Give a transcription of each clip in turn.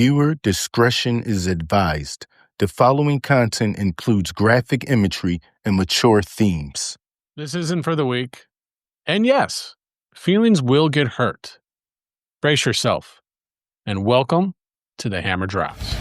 Viewer discretion is advised. The following content includes graphic imagery and mature themes. This isn't for the weak. And yes, feelings will get hurt. Brace yourself. And welcome to the Hammer Drops.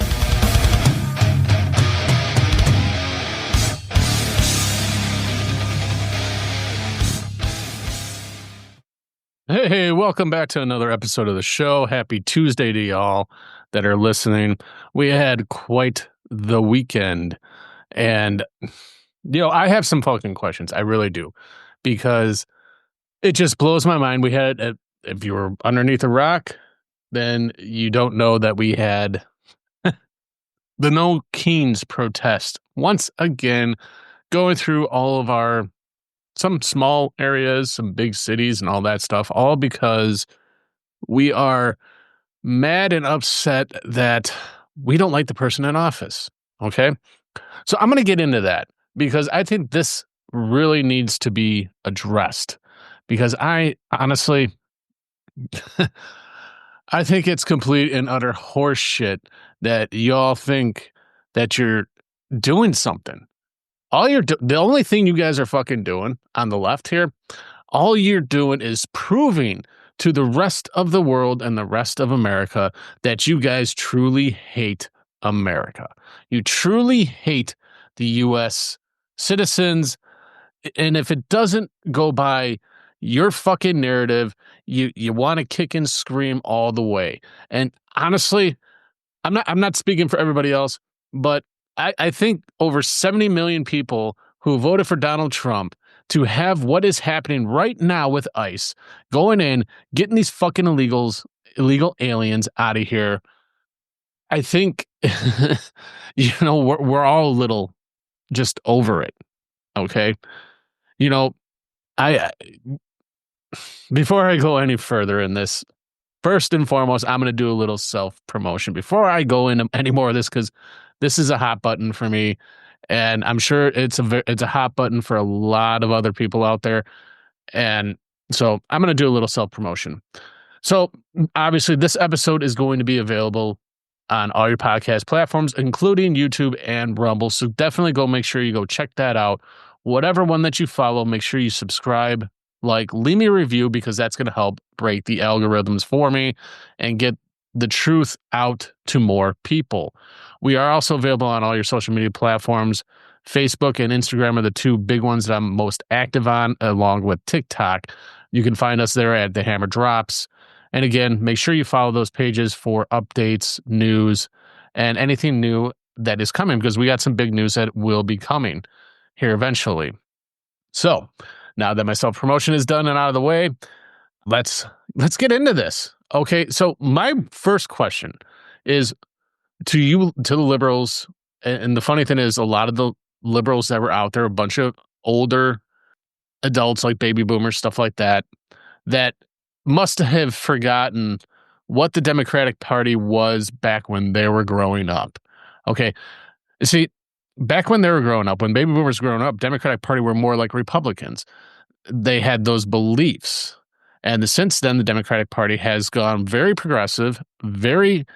Hey, welcome back to another episode of the show. Happy Tuesday to y'all that are listening. We had quite the weekend. And, I have some fucking questions. I really do. Because it just blows my mind. We had, if you were underneath a rock, then you don't know that we had the No Kings protest once again, going through all of some small areas, some big cities and all that stuff, all because we are mad and upset that we don't like the person in office. Okay. So I'm going to get into that because I think this really needs to be addressed because I honestly, I think it's complete and utter horseshit that y'all think that you're doing something. The only thing you guys are fucking doing on the left here, all you're doing is proving to the rest of the world and the rest of America that you guys truly hate America. You truly hate the U.S. citizens. And if it doesn't go by your fucking narrative, you want to kick and scream all the way. And honestly, I'm not speaking for everybody else, but I think over 70 million people who voted for Donald Trump to have what is happening right now with ICE going in, getting these fucking illegal aliens out of here. I think, we're all a little just over it. Okay. I before I go any further in this, first and foremost, I'm going to do a little self-promotion before I go into any more of this, because this is a hot button for me, and I'm sure it's a hot button for a lot of other people out there. And so I'm going to do a little self-promotion. So obviously this episode is going to be available on all your podcast platforms, including YouTube and Rumble. So definitely make sure you go check that out. Whatever one that you follow, make sure you subscribe, leave me a review, because that's going to help break the algorithms for me and get the truth out to more people. We are also available on all your social media platforms. Facebook and Instagram are the two big ones that I'm most active on, along with TikTok. You can find us there at The Hammer Drops. And again, make sure you follow those pages for updates, news, and anything new that is coming, because we got some big news that will be coming here eventually. So now that my self-promotion is done and out of the way, let's get into this. Okay, so my first question is to the liberals. And the funny thing is, a lot of the liberals that were out there, a bunch of older adults like baby boomers, stuff like that, that must have forgotten what the Democratic Party was back when they were growing up. Okay, see, back when they were growing up, when baby boomers were growing up, Democratic Party were more like Republicans. They had those beliefs. And since then, the Democratic Party has gone very progressive, very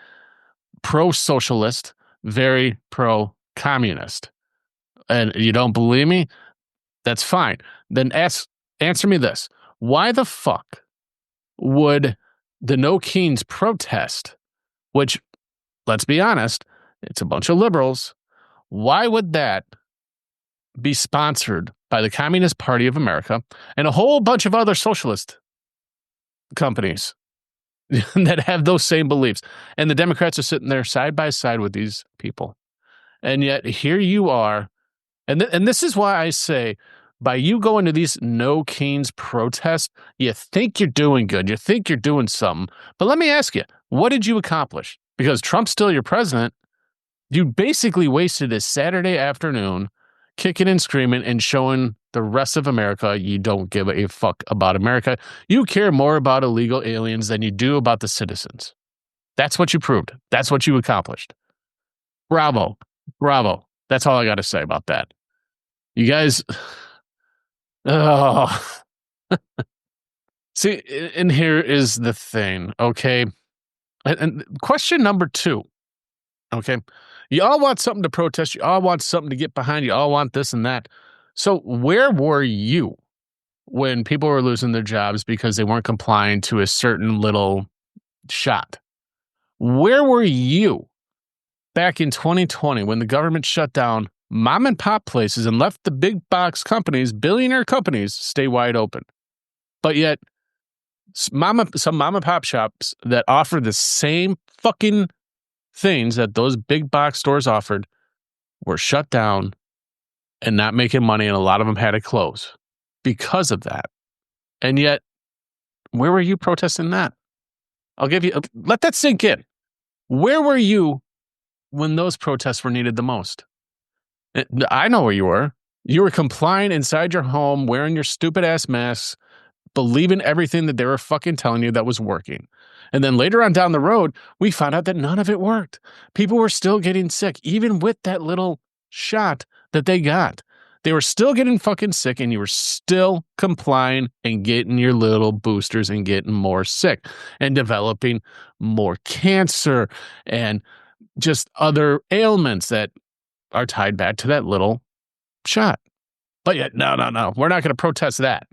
pro-socialist, very pro-communist. And you don't believe me? That's fine. Then answer me this. Why the fuck would the No Kings protest, which, let's be honest, it's a bunch of liberals, why would that be sponsored by the Communist Party of America and a whole bunch of other socialist companies that have those same beliefs? And the Democrats are sitting there side by side with these people. And yet here you are. And this is why I say, by you going to these No Kings protests, you think you're doing good. You think you're doing something. But let me ask you, what did you accomplish? Because Trump's still your president. You basically wasted a Saturday afternoon kicking and screaming and showing the rest of America you don't give a fuck about America. You care more about illegal aliens than you do about the citizens. That's what you proved. That's what you accomplished. Bravo. Bravo. That's all I got to say about that. You guys... Oh. See, and here is the thing, okay? And question number 2. Okay. You all want something to protest. You all want something to get behind. You all want this and that. So where were you when people were losing their jobs because they weren't complying to a certain little shot? Where were you back in 2020 when the government shut down mom and pop places and left the big box companies, billionaire companies, stay wide open? But yet, some mom and pop shops that offer the same fucking things that those big box stores offered were shut down and not making money, and a lot of them had to close because of that. And yet, where were you protesting that? I'll give you, let that sink in. Where were you when those protests were needed the most? I know where you were. You were complying inside your home, wearing your stupid ass masks, believing everything that they were fucking telling you that was working. And then later on down the road, we found out that none of it worked. People were still getting sick, even with that little shot that they got. They were still getting fucking sick, and you were still complying and getting your little boosters and getting more sick and developing more cancer and just other ailments that are tied back to that little shot. But yet, no. We're not going to protest that.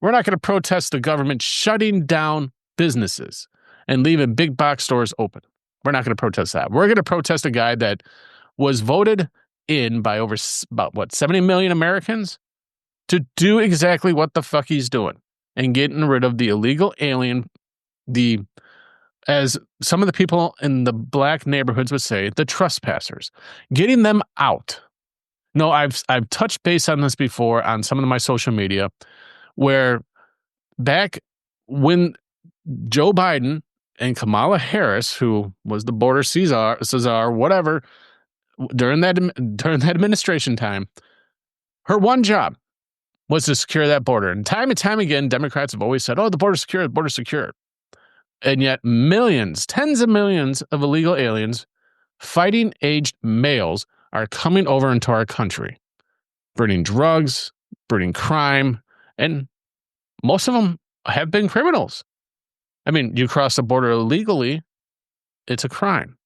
We're not going to protest the government shutting down businesses and leaving big box stores open. We're not going to protest that. We're going to protest a guy that was voted in by about 70 million Americans to do exactly what the fuck he's doing and getting rid of the illegal alien, as some of the people in the black neighborhoods would say, the trespassers, getting them out. No, I've touched base on this before on some of my social media, where back when Joe Biden and Kamala Harris, who was the border Caesar, whatever, during that administration time, her one job was to secure that border. And time again, Democrats have always said, "Oh, the border's secure, the border's secure." And yet millions, tens of millions of illegal aliens, fighting aged males, are coming over into our country, bringing drugs, bringing crime, and most of them have been criminals. I mean, you cross the border illegally, it's a crime.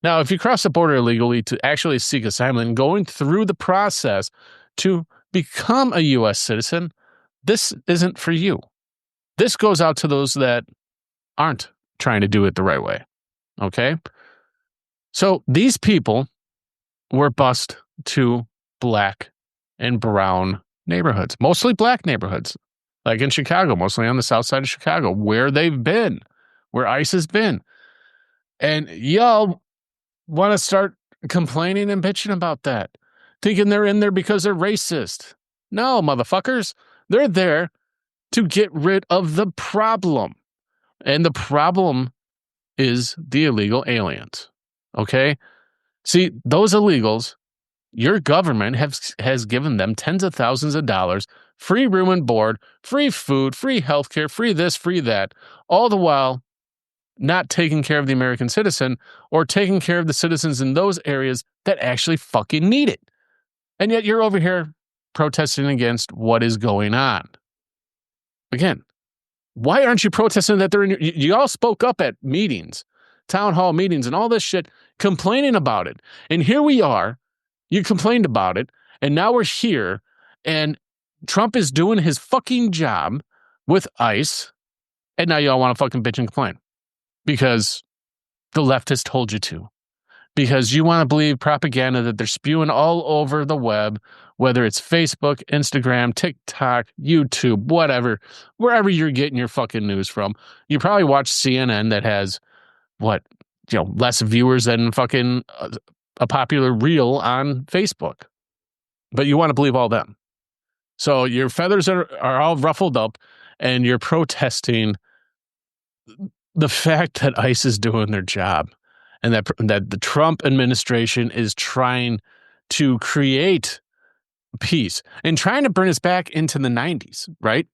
Now, if you cross the border illegally to actually seek asylum and going through the process to become a U.S. citizen, this isn't for you. This goes out to those that aren't trying to do it the right way. Okay? So these people were bused to black and brown neighborhoods, mostly black neighborhoods, like in Chicago, mostly on the south side of Chicago, where they've been, where ICE has been. And y'all want to start complaining and bitching about that, thinking they're in there because they're racist. No, motherfuckers. They're there to get rid of the problem. And the problem is the illegal aliens. Okay? See, those illegals, your government has given them tens of thousands of dollars, free room and board, free food, free healthcare, free this, free that, all the while not taking care of the American citizen or taking care of the citizens in those areas that actually fucking need it. And yet you're over here protesting against what is going on. Again, why aren't you protesting that they're in you all spoke up at meetings, town hall meetings and all this shit, complaining about it. And here we are, you complained about it, and now we're here, and Trump is doing his fucking job with ICE, and now y'all want to fucking bitch and complain because the left has told you to. Because you want to believe propaganda that they're spewing all over the web, whether it's Facebook, Instagram, TikTok, YouTube, whatever, wherever you're getting your fucking news from. You probably watch CNN that has, less viewers than fucking a popular reel on Facebook. But you want to believe all them. So your feathers are all ruffled up, and you're protesting the fact that ICE is doing their job. And that the Trump administration is trying to create peace and trying to bring us back into the 90s, right?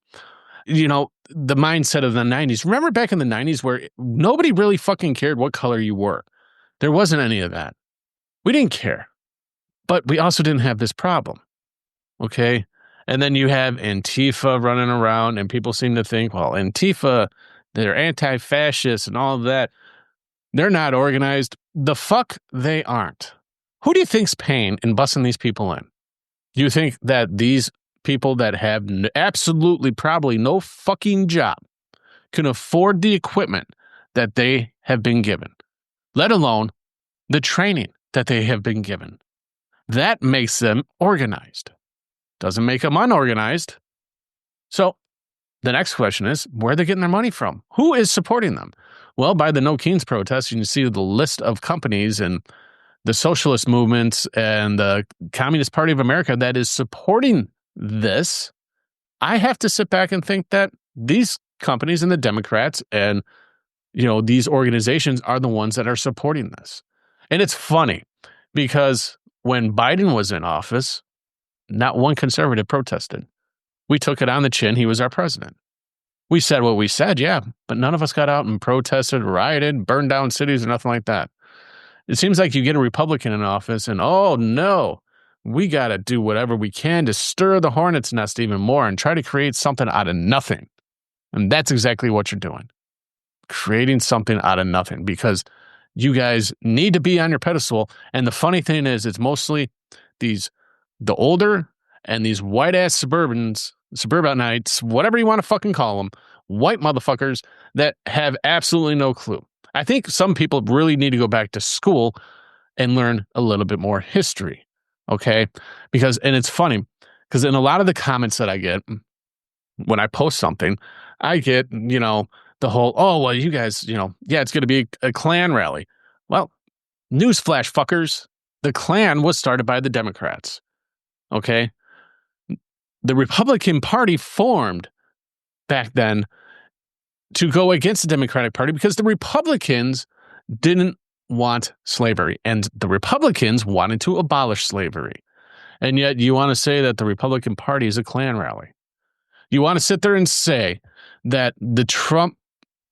You know, the mindset of the 90s. Remember back in the 90s where nobody really fucking cared what color you were. There wasn't any of that. We didn't care. But we also didn't have this problem, okay? And then you have Antifa running around, and people seem to think, well, Antifa, they're anti-fascist and all of that. They're not organized. The fuck they aren't. Who do you think's paying and busing these people in? Do you think that these people that have absolutely probably no fucking job can afford the equipment that they have been given, let alone the training that they have been given? That makes them organized. Doesn't make them unorganized. So the next question is, where are they getting their money from? Who is supporting them? Well, by the No Kings protest, you can see the list of companies and the socialist movements and the Communist Party of America that is supporting this. I have to sit back and think that these companies and the Democrats and, these organizations are the ones that are supporting this. And it's funny because when Biden was in office, not one conservative protested. We took it on the chin. He was our president. We said what we said, yeah, but none of us got out and protested, rioted, burned down cities or nothing like that. It seems like you get a Republican in office and, oh no, we got to do whatever we can to stir the hornet's nest even more and try to create something out of nothing. And that's exactly what you're doing. Creating something out of nothing because you guys need to be on your pedestal. And the funny thing is, it's mostly the older and these white ass suburbanites, whatever you want to fucking call them, white motherfuckers that have absolutely no clue. I think some people really need to go back to school and learn a little bit more history. Okay. And it's funny because in a lot of the comments that I get when I post something, I get, the whole, oh, well, you guys, it's going to be a Klan rally. Well, newsflash, fuckers. The Klan was started by the Democrats. Okay. The Republican Party formed back then to go against the Democratic Party because the Republicans didn't want slavery and the Republicans wanted to abolish slavery. And yet you want to say that the Republican Party is a Klan rally. You want to sit there and say that the Trump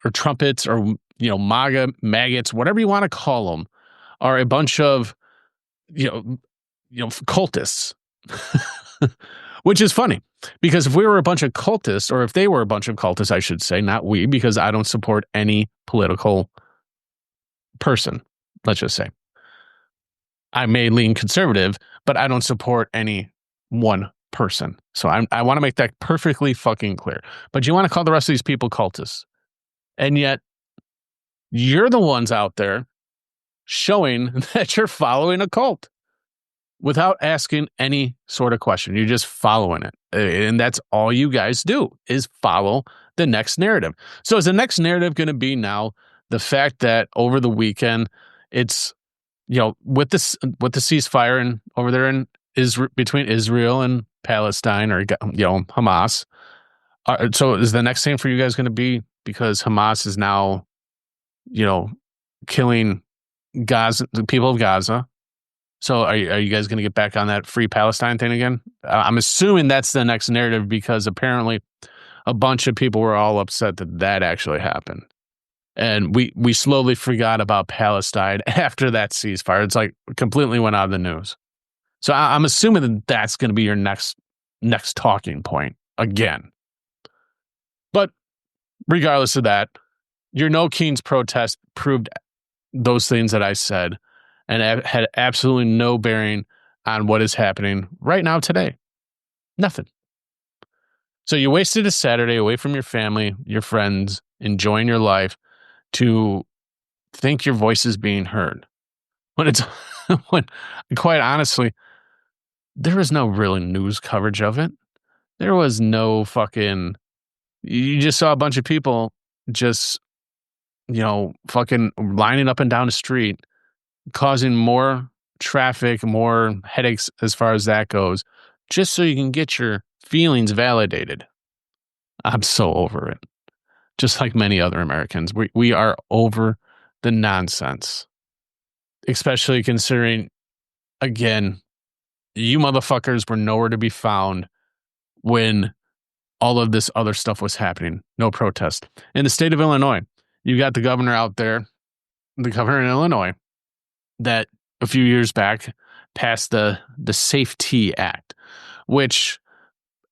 or trumpets or, MAGA, maggots, whatever you want to call them, are a bunch of, cultists. Which is funny because if we were a bunch of cultists, or if they were a bunch of cultists, I should say, not we, because I don't support any political person. Let's just say I may lean conservative, but I don't support any one person. So I want to make that perfectly fucking clear. But you want to call the rest of these people cultists. And yet you're the ones out there showing that you're following a cult without asking any sort of question. You're just following it. And that's all you guys do is follow the next narrative. So is the next narrative going to be now the fact that over the weekend, it's, with the ceasefire and over there in between Israel and Palestine or, Hamas. So is the next thing for you guys going to be because Hamas is now, killing Gaza, the people of Gaza? So are you guys going to get back on that free Palestine thing again? I'm assuming that's the next narrative because apparently a bunch of people were all upset that actually happened. And we slowly forgot about Palestine after that ceasefire. It's like completely went out of the news. So I'm assuming that that's going to be your next talking point again. But regardless of that, your No Kings protest proved those things that I said and had absolutely no bearing on what is happening right now today. Nothing. So you wasted a Saturday away from your family, your friends, enjoying your life to think your voice is being heard. When quite honestly, there was no real news coverage of it. There was no fucking, you just saw a bunch of people just, fucking lining up and down the street, causing more traffic, more headaches as far as that goes, just so you can get your feelings validated. I'm so over it. Just like many other Americans, we are over the nonsense, especially considering, again, you motherfuckers were nowhere to be found when all of this other stuff was happening. No protest. In the state of Illinois, you got the governor out there, the governor in Illinois, that a few years back passed the Safety Act, which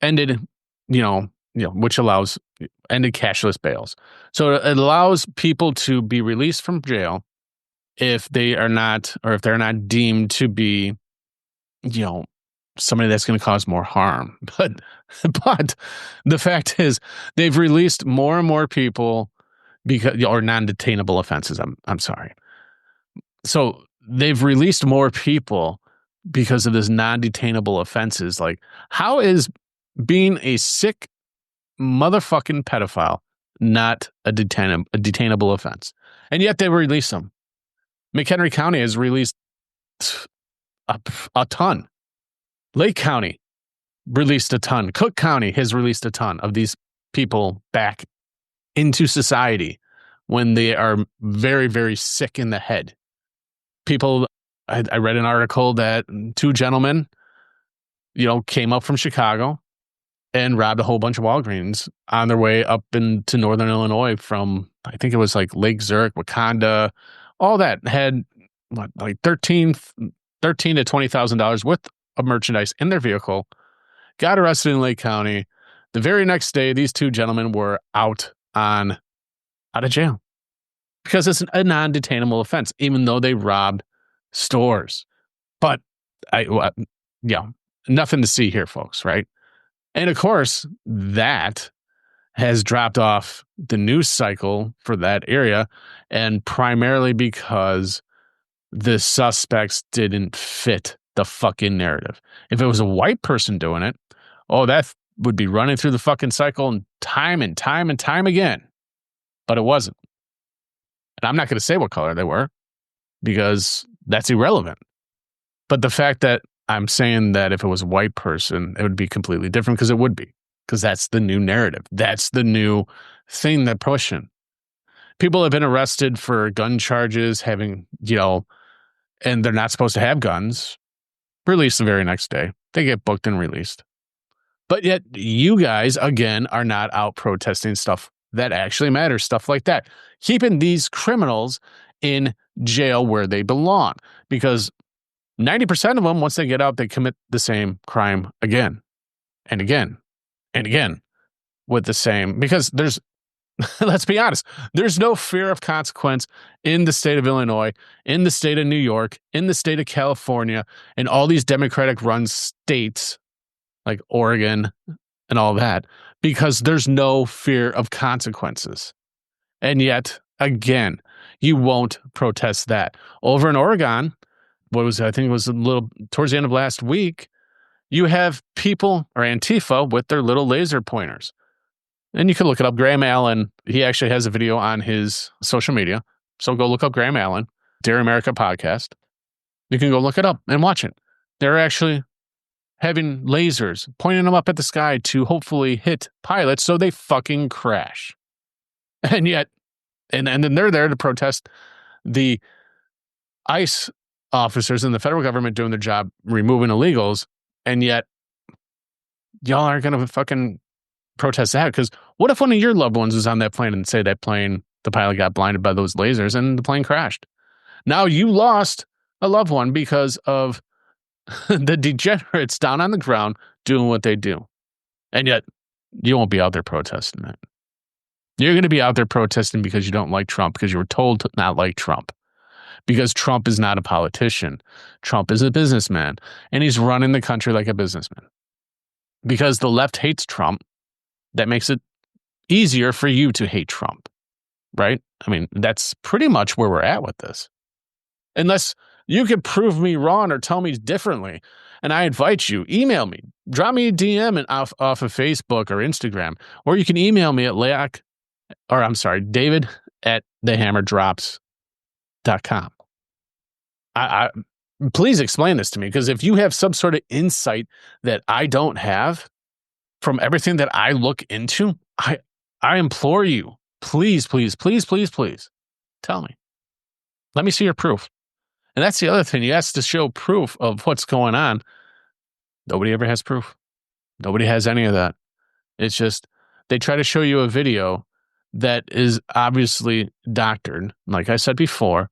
ended, which ended cashless bails. So it allows people to be released from jail if they are not, or if they're not deemed to be, somebody that's going to cause more harm. But the fact is, they've released more and more people or non-detainable offenses. I'm sorry. So they've released more people because of this non-detainable offenses. Like, how is being a sick motherfucking pedophile not a detainable offense? And yet they release them. McHenry County has released a ton. Lake County released a ton. Cook County has released a ton of these people back into society when they are very, very sick in the head. People, I read an article that two gentlemen, came up from Chicago and robbed a whole bunch of Walgreens on their way up into northern Illinois from, I think it was like Lake Zurich, Wakanda, all that. Had like $13,000 to $20,000 worth of merchandise in their vehicle. Got arrested in Lake County. The very next day, these two gentlemen were out of jail because it's a non-detainable offense, even though they robbed stores. But nothing to see here, folks, right? And of course, that has dropped off the news cycle for that area, and primarily because the suspects didn't fit the fucking narrative. If it was a white person doing it, that would be running through the fucking cycle and time again. But it wasn't. And I'm not going to say what color they were because that's irrelevant. But the fact that I'm saying that if it was a white person, it would be completely different, because it would be. Because that's the new narrative. That's the new thing they're pushing. People have been arrested for gun charges, having, and they're not supposed to have guns, released the very next day. They get booked and released. But yet you guys, again, are not out protesting stuff that actually matters, stuff like that. Keeping these criminals in jail where they belong. Because 90% of them, once they get out, they commit the same crime again and again and again with the same. Because there's, let's be honest, there's no fear of consequence in the state of Illinois, in the state of New York, in the state of California, and all these Democratic-run states like Oregon and all that, because there's no fear of consequences. And yet, again, you won't protest that. Over in Oregon, I think it was a little towards the end of last week, you have people, or Antifa, with their little laser pointers. And you can look it up. Graham Allen, he actually has a video on his social media. So go look up Graham Allen, Dear America podcast. You can go look it up and watch it. They're actually having lasers, pointing them up at the sky to hopefully hit pilots so they fucking crash. And yet, and then they're there to protest the ICE officers and the federal government doing their job, removing illegals. And yet, y'all aren't going to fucking protest that, because what if one of your loved ones was on that plane and say that plane, the pilot got blinded by those lasers and the plane crashed? Now you lost a loved one because of the degenerates down on the ground doing what they do. And yet you won't be out there protesting that. You're going to be out there protesting because you don't like Trump, because you were told to not like Trump, because Trump is not a politician. Trump is a businessman, and he's running the country like a businessman. Because the left hates Trump, that makes it easier for you to hate Trump, right? I mean, that's pretty much where we're at with this. Unless you could prove me wrong or tell me differently, and I invite you, email me, drop me a DM off of Facebook or Instagram, or you can email me at David at thehammerdrops.com. I please explain this to me, because if you have some sort of insight that I don't have from everything that I look into, I implore you, please, please, please, please, please, tell me. Let me see your proof. And that's the other thing. You ask to show proof of what's going on. Nobody ever has proof. Nobody has any of that. It's just they try to show you a video that is obviously doctored. Like I said before,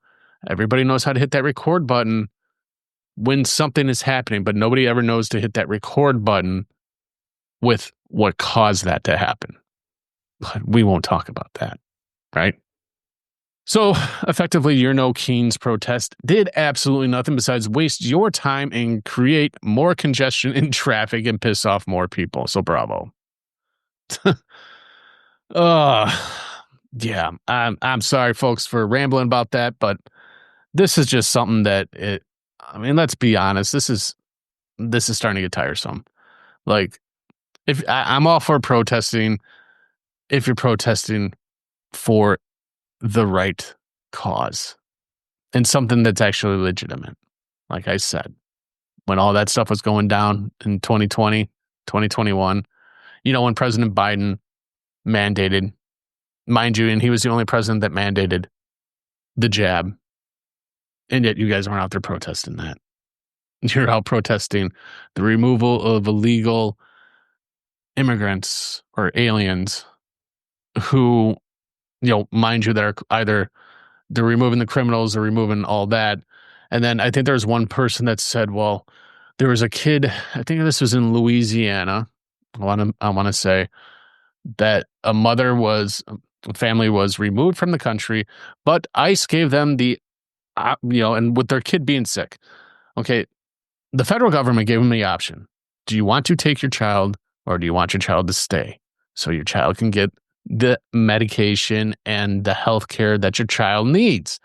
everybody knows how to hit that record button when something is happening, but nobody ever knows to hit that record button with what caused that to happen. But we won't talk about that, right? So effectively, your No Keynes protest did absolutely nothing besides waste your time and create more congestion in traffic and piss off more people. So bravo. uh yeah, I'm sorry folks for rambling about that, but this is just something that let's be honest, this is starting to get tiresome. Like, if I'm all for protesting if you're protesting for the right cause and something that's actually legitimate. Like I said, when all that stuff was going down in 2020, 2021, when President Biden mandated, mind you, and he was the only president that mandated the jab, and yet you guys aren't out there protesting that. You're out protesting the removal of illegal immigrants or aliens who, mind you, that are either they're removing the criminals or removing all that. And then I think there's one person that said, well, there was a kid, I think this was in Louisiana. I want to say that a family was removed from the country, but ICE gave them and with their kid being sick. Okay. The federal government gave them the option. Do you want to take your child or do you want your child to stay so your child can get the medication and the health care that your child needs?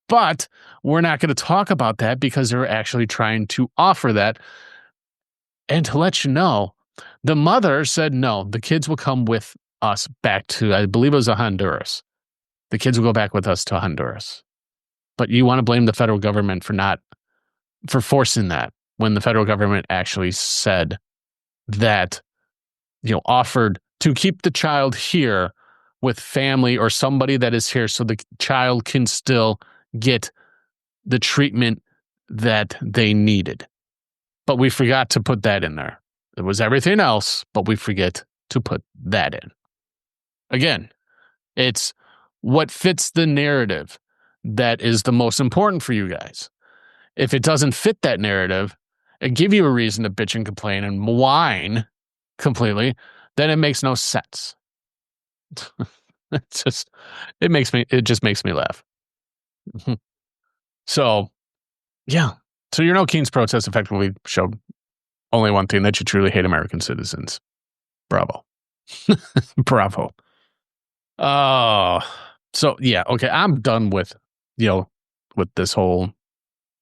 But we're not going to talk about that because they're actually trying to offer that. And to let you know, the mother said, no, the kids will come with us back to, I believe it was Honduras. The kids will go back with us to Honduras. But you want to blame the federal government for forcing that when the federal government actually said that, offered to keep the child here with family or somebody that is here so the child can still get the treatment that they needed. But we forgot to put that in there. It was everything else, but we forget to put that in. Again, it's what fits the narrative that is the most important for you guys. If it doesn't fit that narrative and give you a reason to bitch and complain and whine completely, then it makes no sense. It just makes me laugh. So, yeah. So your No Keynes protest effectively showed only one thing, that you truly hate American citizens. Bravo. Bravo. Oh, so yeah. Okay. I'm done with, with this whole,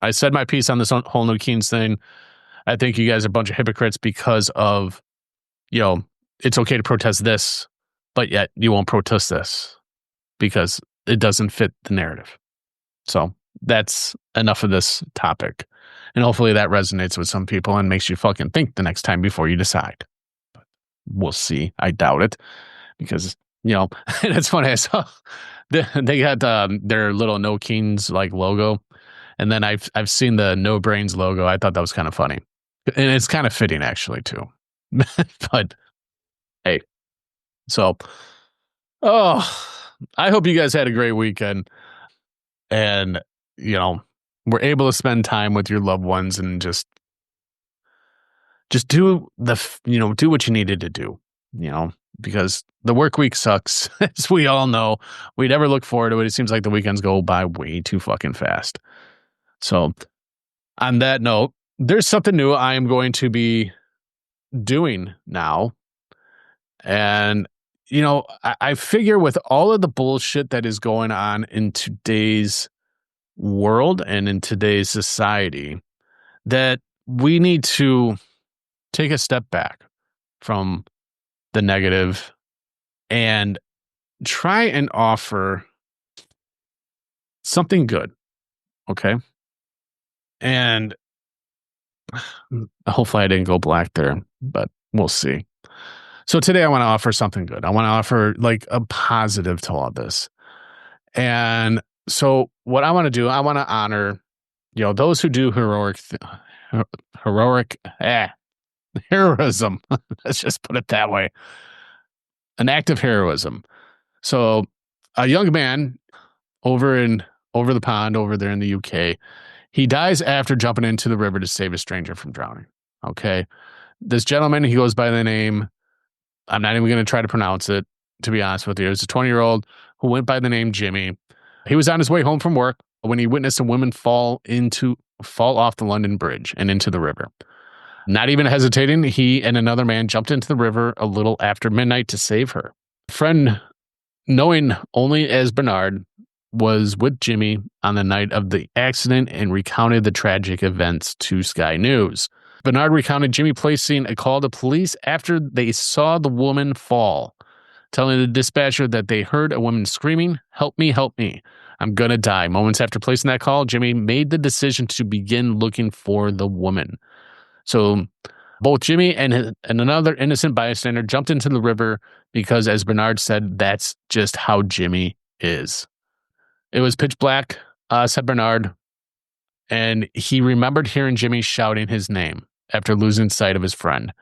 I said my piece on this whole No Keynes thing. I think you guys are a bunch of hypocrites because of, it's okay to protest this, but yet you won't protest this because it doesn't fit the narrative. So that's enough of this topic. And hopefully that resonates with some people and makes you fucking think the next time before you decide. But we'll see. I doubt it because, and it's funny. I saw they got their little No Keynes like logo. And then I've seen the No Brains logo. I thought that was kind of funny. And it's kind of fitting actually too. But hey, so, I hope you guys had a great weekend and, were able to spend time with your loved ones and just do do what you needed to do, because the work week sucks, as we all know. We never look forward to it. It seems like the weekends go by way too fucking fast. So on that note, there's something new I am going to be doing now. And, I figure with all of the bullshit that is going on in today's world and in today's society, that we need to take a step back from the negative and try and offer something good. Okay. And hopefully I didn't go black there, but we'll see. So today I want to offer something good. I want to offer like a positive to all this. And so what I want to do, I want to honor, those who do heroism. Let's just put it that way. An act of heroism. So a young man over the pond over there in the UK, he dies after jumping into the river to save a stranger from drowning. Okay. This gentleman, he goes by the name, I'm not even going to try to pronounce it, to be honest with you. It was a 20-year-old who went by the name Jimmy, He was on his way home from work when he witnessed a woman fall off the London Bridge and into the river. Not even hesitating, he and another man jumped into the river a little after midnight to save her. A friend, knowing only as Bernard, was with Jimmy on the night of the accident and recounted the tragic events to Sky News. Bernard recounted Jimmy placing a call to police after they saw the woman fall, telling the dispatcher that they heard a woman screaming, "Help me, help me. I'm gonna die." Moments after placing that call, Jimmy made the decision to begin looking for the woman. So both Jimmy and another innocent bystander jumped into the river because, as Bernard said, that's just how Jimmy is. It was pitch black, said Bernard, and he remembered hearing Jimmy shouting his name after losing sight of his friend.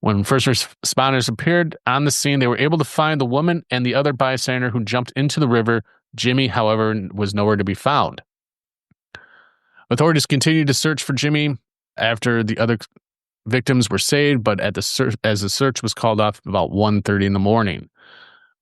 When first responders appeared on the scene, they were able to find the woman and the other bystander who jumped into the river. Jimmy, however, was nowhere to be found. Authorities continued to search for Jimmy after the other victims were saved, but as the search was called off about 1:30 in the morning.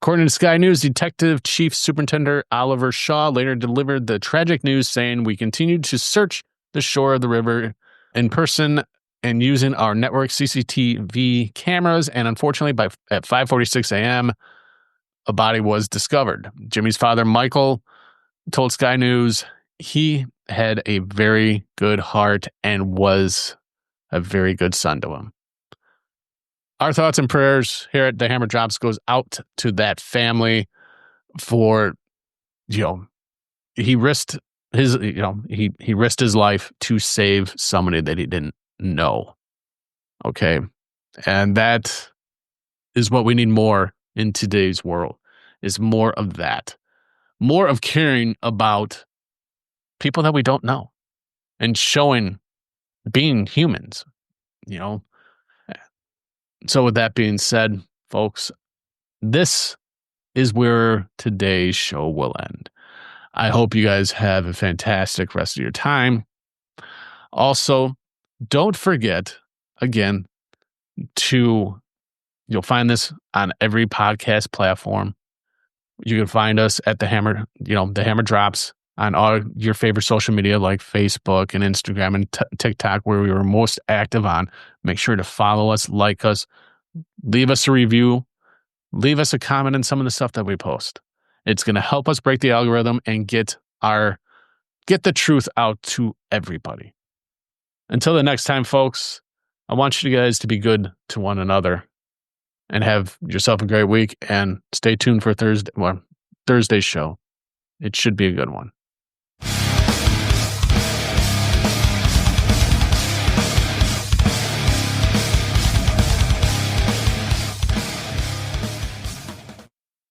According to Sky News, Detective Chief Superintendent Oliver Shaw later delivered the tragic news, saying, "We continued to search the shore of the river in person and using our network CCTV cameras, and unfortunately, at 5:46 a.m., a body was discovered." Jimmy's father, Michael, told Sky News he had a very good heart and was a very good son to him. Our thoughts and prayers here at the Hammer Drops goes out to that family for, he risked he risked his life to save somebody that he didn't know. Okay. And that is what we need more in today's world, is more of that, more of caring about people that we don't know and being humans, So with that being said, folks, this is where today's show will end. I hope you guys have a fantastic rest of your time. Also, don't forget, again, you'll find this on every podcast platform. You can find us at the Hammer Drops on all your favorite social media like Facebook and Instagram and TikTok, where we were most active on. Make sure to follow us, like us, leave us a review, leave us a comment on some of the stuff that we post. It's going to help us break the algorithm and get the truth out to everybody. Until the next time, folks, I want you guys to be good to one another and have yourself a great week, and stay tuned for Thursday's show. It should be a good one.